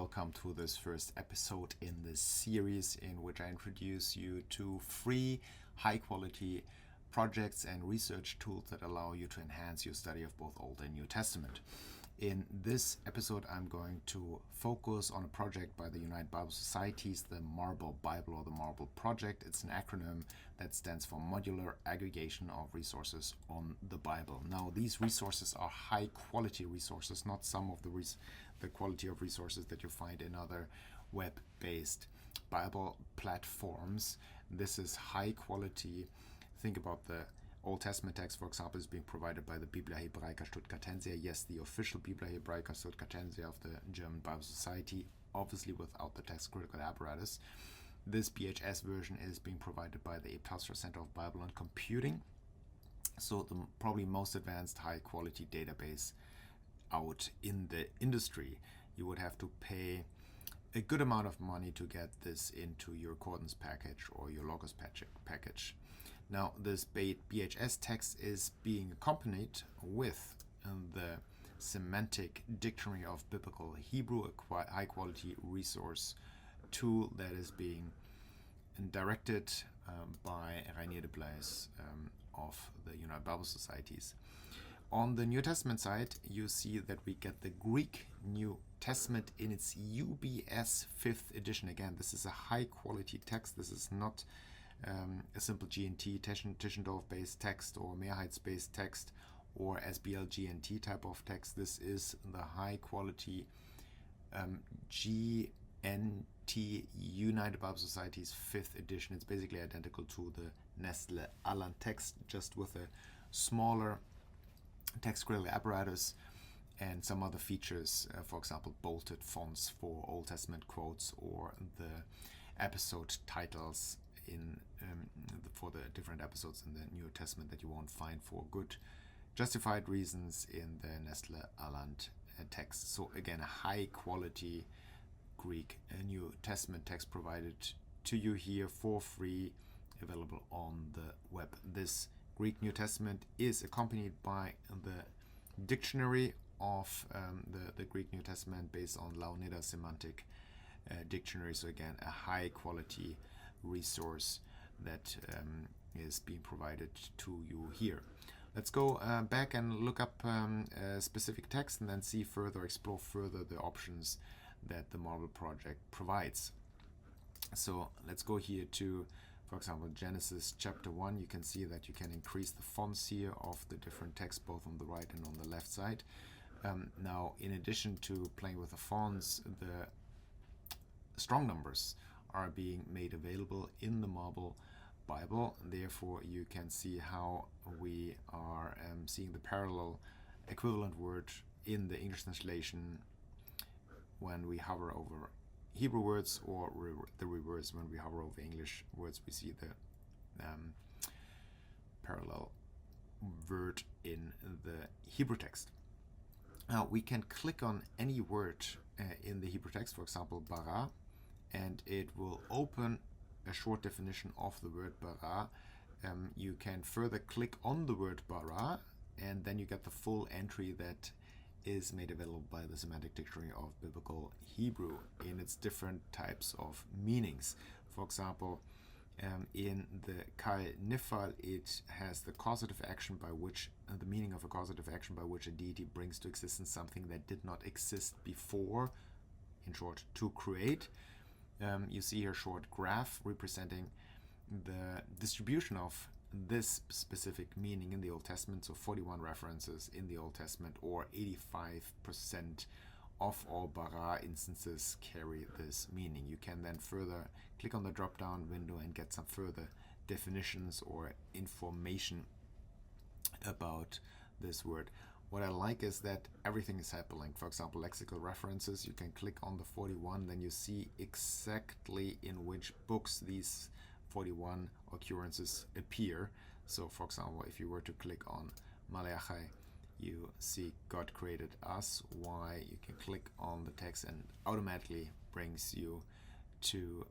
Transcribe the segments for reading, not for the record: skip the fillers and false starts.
welcome to this first episode in this series in which I introduce you to free, high-quality projects and research tools that allow you to enhance your study of both Old and New Testament. In this episode, I'm going to focus on a project by the United Bible Societies, the Marble.Bible or the Marble Project. It's an acronym that stands for Modular Aggregation of Resources on the Bible. Now, these resources are high-quality resources, not some of the quality of resources that you find in other web-based Bible platforms. This is high-quality. Think about the Old Testament text, for example, is being provided by the Biblia Hebraica Stuttgartensia. Yes, the official Biblia Hebraica Stuttgartensia of the German Bible Society, obviously without the text critical apparatus. This BHS version is being provided by the Telstra Center of Bible and Computing. So the probably most advanced high-quality database out in the industry. You would have to pay a good amount of money to get this into your Accordance package or your Logos package. Now, this BHS text is being accompanied with the Semantic Dictionary of Biblical Hebrew, a high-quality resource tool that is being directed by Rainier de Blaise of the United Bible Societies. On the New Testament side, you see that we get the Greek New Testament in its UBS 5th edition. Again, this is a high-quality text. This is not a simple GNT, Tischendorf-based text or Mehrheits-based text or SBL-GNT type of text. This is the high-quality GNT United Bible Society's 5th edition. It's basically identical to the Nestle Aland text, just with a smaller text critical apparatus and some other features, for example, bolted fonts for Old Testament quotes or the episode titles for the different episodes in the New Testament that you won't find for good justified reasons in the Nestle Aland text. So again, a high quality Greek New Testament text provided to you here for free, available on the web. This Greek New Testament is accompanied by the dictionary of the Greek New Testament based on Launida Semantic Dictionary. So again, a high quality resource that is being provided to you here. Let's go back and look up a specific text and then explore further the options that the Marble Project provides. So let's go here to, for example, Genesis chapter 1. You can see that you can increase the fonts here of the different texts, both on the right and on the left side. Now, in addition to playing with the fonts, the strong numbers are being made available in the Marble.Bible. Therefore, you can see how we are seeing the parallel equivalent word in the English translation when we hover over Hebrew words, or the reverse. When we hover over English words, we see the parallel word in the Hebrew text. Now, we can click on any word in the Hebrew text, for example, bara, and it will open a short definition of the word bara. You can further click on the word bara, and then you get the full entry that is made available by the Semantic Dictionary of Biblical Hebrew in its different types of meanings. For example, in the Kai Nifal, it has the causative action by which, the meaning of a causative action by which a deity brings to existence something that did not exist before, in short, to create. You see here a short graph representing the distribution of this specific meaning in the Old Testament. So 41 references in the Old Testament, or 85% of all bara instances carry this meaning. You can then further click on the drop-down window and get some further definitions or information about this word. What I like is that everything is hyperlinked. For example, lexical references, you can click on the 41, then you see exactly in which books these 41 occurrences appear. So, for example, if you were to click on Malachi, you see God created us. Why? You can click on the text and automatically brings you to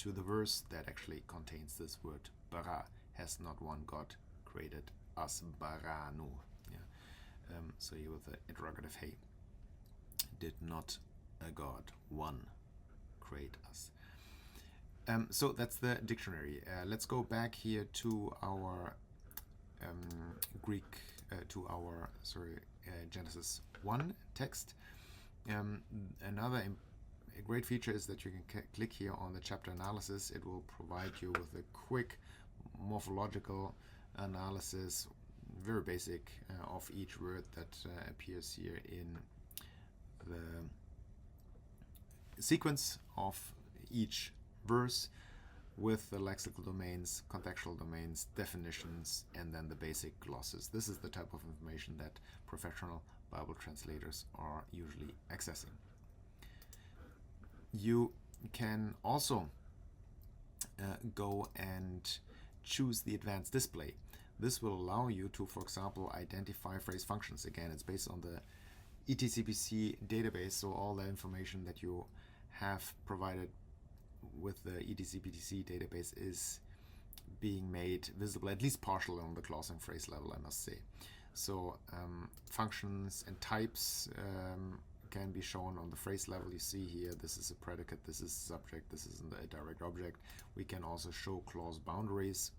the verse that actually contains this word bara. Has not one God created us, baranu? Yeah. So here with the interrogative hey. did not a God, one, create us. So that's the dictionary. Let's go back here to our Genesis 1 text. Another great feature is that you can click here on the chapter analysis. It will provide you with a quick morphological analysis, very basic, of each word that appears here in the sequence of each verse, with the lexical domains, contextual domains, definitions, and then the basic glosses. This is the type of information that professional Bible translators are usually accessing. You can also go and choose the advanced display. This will allow you to, for example, identify phrase functions. Again, it's based on the ETCPC database, so all the information that you have provided with the ETCPC database is being made visible, at least partially, on the clause and phrase level, I must say. So functions and types can be shown on the phrase level. You see here, this is a predicate, this is a subject, this is a direct object. We can also show clause boundaries.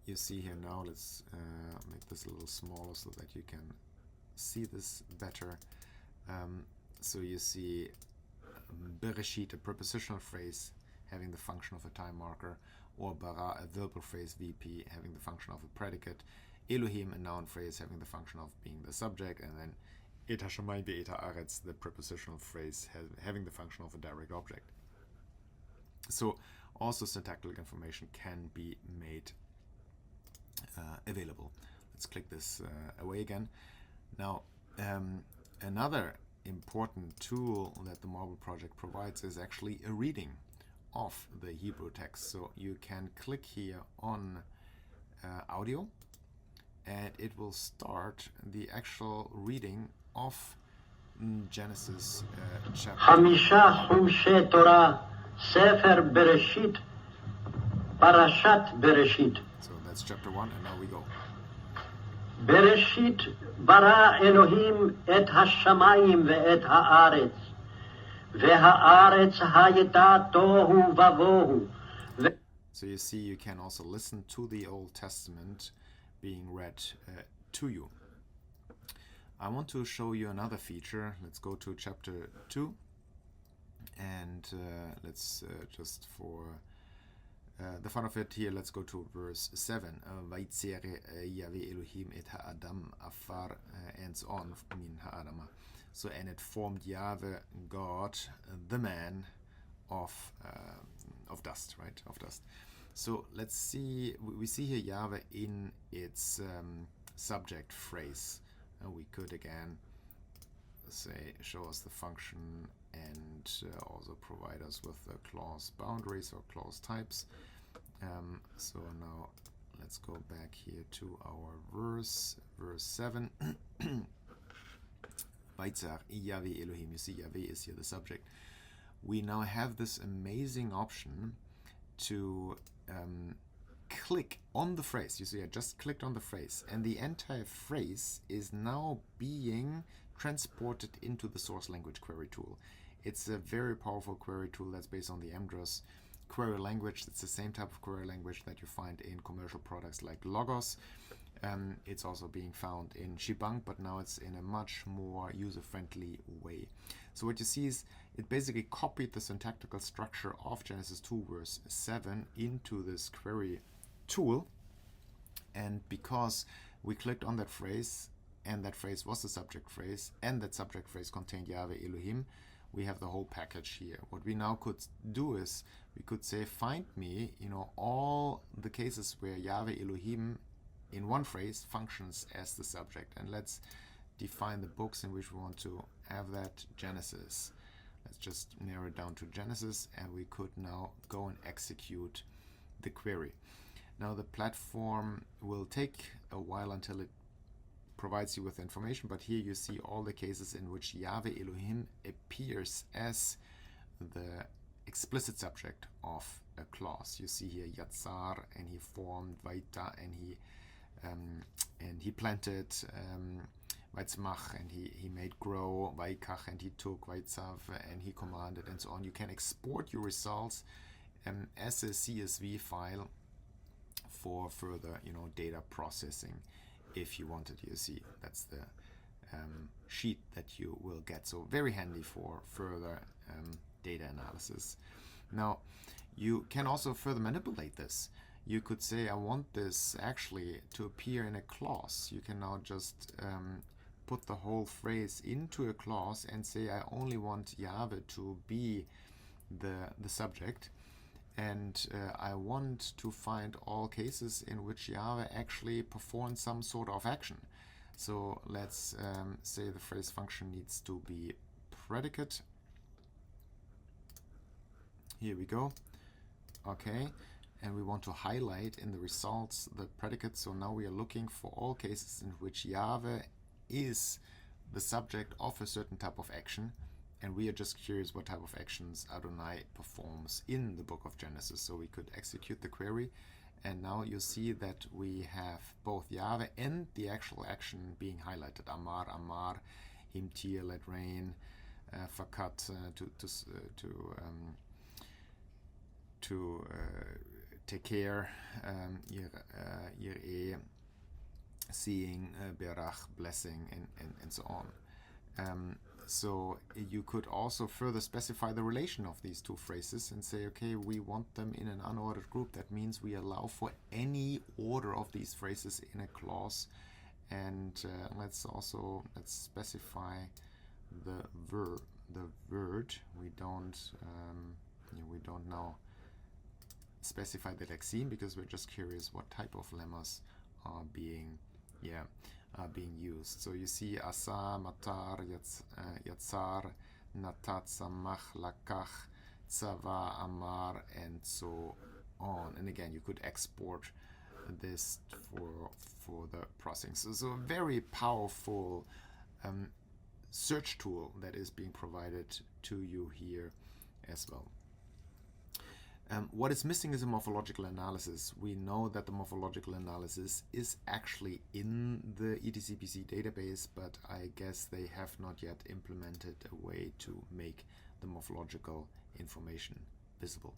You see here now, let's make this a little smaller so that you can see this better. So you see Bereshit, a prepositional phrase having the function of a time marker, or bara, a verbal phrase VP having the function of a predicate, Elohim, a noun phrase having the function of being the subject, and then Eta Shammai Be'eta Aretz, the prepositional phrase having the function of a direct object. So also syntactical information can be made available. Let's click this away again. Now, another important tool that the Marble project provides is actually a reading of the Hebrew text. So you can click here on audio, and it will start the actual reading of Genesis chapter. Hamisha Chumshe Torah, Sefer Bereshit, Parashat Bereshit. So that's chapter 1, and now we go. Bereshit bara Elohim et hashamayim ve'et haaretz, ve'haaretz hayeta tohu vavohu. So you see, you can also listen to the Old Testament being read to you. I want to show you another feature. Let's go to chapter 2, and let's just for the fun of it here, let's go to verse 7. Vaitzere Yahweh Elohim et ha'adam afar, and so on, min ha'adama. So, and it formed Yahweh God, the man of dust, right? Of dust. So let's see, we see here Yahweh in its subject phrase. We could again say, show us the function, and also provide us with the clause boundaries or clause types. So now let's go back here to our verse 7. Vaitzar Yahweh Elohim. You see, Yahweh is here the subject. We now have this amazing option to click on the phrase. You see, I just clicked on the phrase, and the entire phrase is now being transported into the source language query tool. It's a very powerful query tool that's based on the MDROS query language. It's the same type of query language that you find in commercial products like Logos. It's also being found in Shebang, but now it's in a much more user-friendly way. So what you see is it basically copied the syntactical structure of Genesis 2 verse 7 into this query tool, and because we clicked on that phrase, and that phrase was the subject phrase, and that subject phrase contained Yahweh Elohim, we have the whole package here. What we now could do is we could say, find me, all the cases where Yahweh Elohim in one phrase functions as the subject, and let's define the books in which we want to have that. Genesis. Let's just narrow it down to Genesis, and we could now go and execute the query. Now the platform will take a while until it provides you with information, but here you see all the cases in which Yahweh Elohim appears as the explicit subject of a clause. You see here Yatzar, and he formed, Vaita, and he planted, Vaitzmach, and he made grow, Vaikach, and he took, Vaitzav, and he commanded, and so on. You can export your results as a CSV file for further, data processing if you wanted. You see, that's the sheet that you will get. So very handy for further data analysis. Now, you can also further manipulate this. You could say, I want this actually to appear in a clause. You can now just put the whole phrase into a clause and say, I only want Yahweh to be the subject, and I want to find all cases in which Yahweh actually performs some sort of action. So let's say the phrase function needs to be predicate. Here we go. Okay. And we want to highlight in the results the predicate. So now we are looking for all cases in which Yahweh is the subject of a certain type of action. And we are just curious what type of actions Adonai performs in the book of Genesis. So we could execute the query. And now you see that we have both Yahweh and the actual action being highlighted. Amar, Amar, Himtir, let rain, Fakat, to take care, Yireh, seeing, Berach, blessing, and so on. So you could also further specify the relation of these two phrases and say, okay, we want them in an unordered group. That means we allow for any order of these phrases in a clause. And let's specify the word. We don't now specify the lexeme because we're just curious what type of lemmas are being used. So you see Asa, Matar, Yatzar, Natat, Samach, Lakach, Tzava, Amar, and so on. And again, you could export this for the processing. So a very powerful search tool that is being provided to you here as well. What is missing is a morphological analysis. We know that the morphological analysis is actually in the ETCPC database, but I guess they have not yet implemented a way to make the morphological information visible.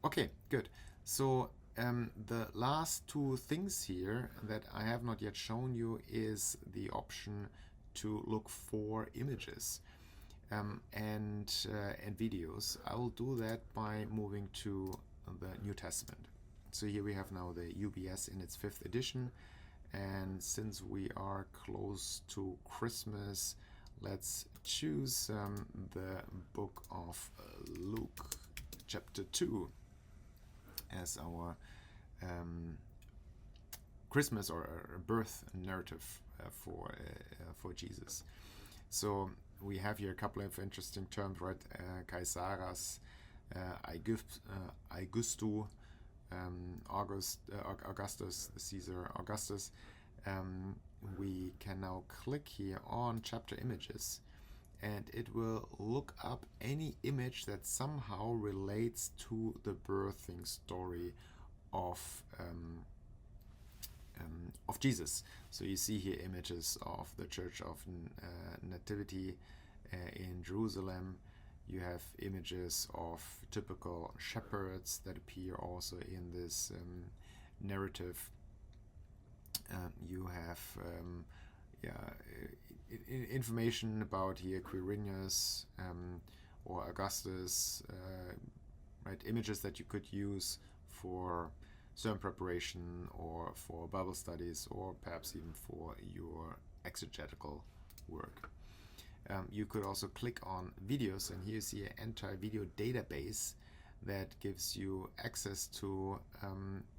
Okay, good. So the last two things here that I have not yet shown you is the option to look for images and videos. I will do that by moving to the New Testament. So here we have now the UBS in its 5th edition, and since we are close to Christmas, let's choose the book of Luke chapter 2 as our Christmas or birth narrative for Jesus. So we have here a couple of interesting terms, right? Caesaras, Augustu, Augustus, Caesar Augustus. We can now click here on chapter images, and it will look up any image that somehow relates to the birthing story of Jesus. So you see here images of the Church of Nativity in Jerusalem. You have images of typical shepherds that appear also in this narrative. You have information about here Quirinius or Augustus, right? Images that you could use for sermon preparation or for Bible studies or perhaps even for your exegetical work. You could also click on videos, and here you see an entire video database that gives you access to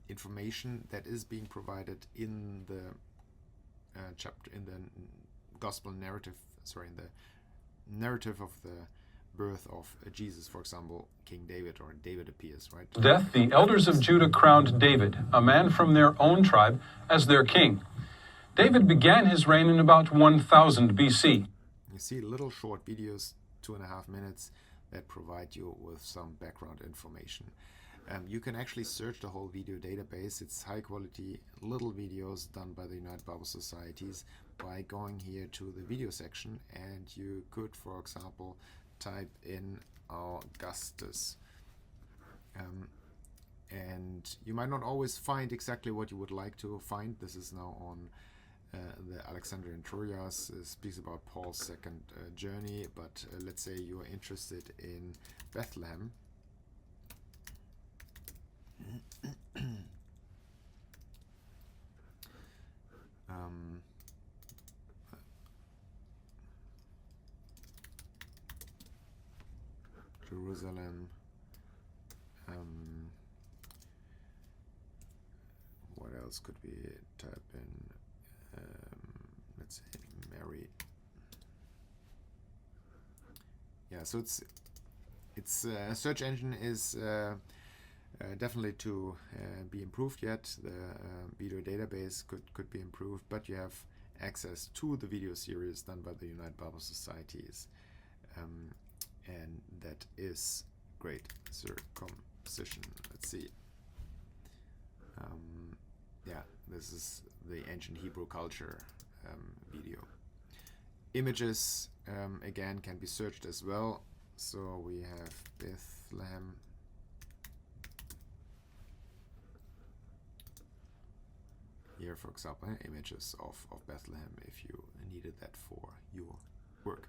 information that is being provided in the chapter, in the gospel narrative, in the narrative of the birth of Jesus. For example, King David, or David appears, right? Death, the elders of Judah crowned David, a man from their own tribe, as their king. David began his reign in about 1000 BC. You see little short videos, 2.5 minutes, that provide you with some background information. You can actually search the whole video database. It's high quality little videos done by the United Bible Societies, by going here to the video section, and you could, for example, type in Augustus. And you might not always find exactly what you would like to find. This is now on the Alexandrian Trojas, speaks about Paul's second journey, but let's say you are interested in Bethlehem. Jerusalem. What else could we type in? Let's say Mary. Yeah, so its search engine is definitely to be improved yet. The video database could be improved, but you have access to the video series done by the United Bible Societies, and that is great. Circumcision. Let's see. Yeah, this is the ancient Hebrew culture video. Images again can be searched as well. So we have Bethlehem. Here, for example, images of Bethlehem if you needed that for your work.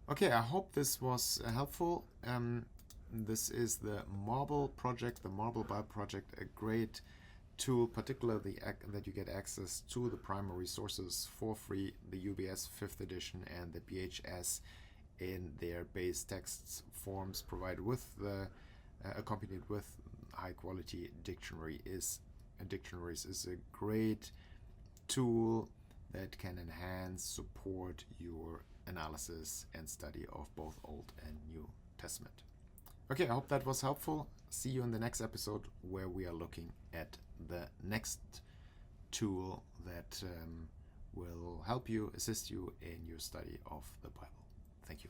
Okay, I hope this was helpful. This is the Marble project, the Marble.Bible project, a great tool, particularly that you get access to the primary sources for free, the UBS 5th edition and the PHS in their base text forms provided with the accompanied with high quality dictionaries is a great tool that can enhance, support your analysis and study of both Old and New Testament. Okay, I hope that was helpful. See you in the next episode where we are looking at the next tool that will help you, assist you in your study of the Bible. Thank you.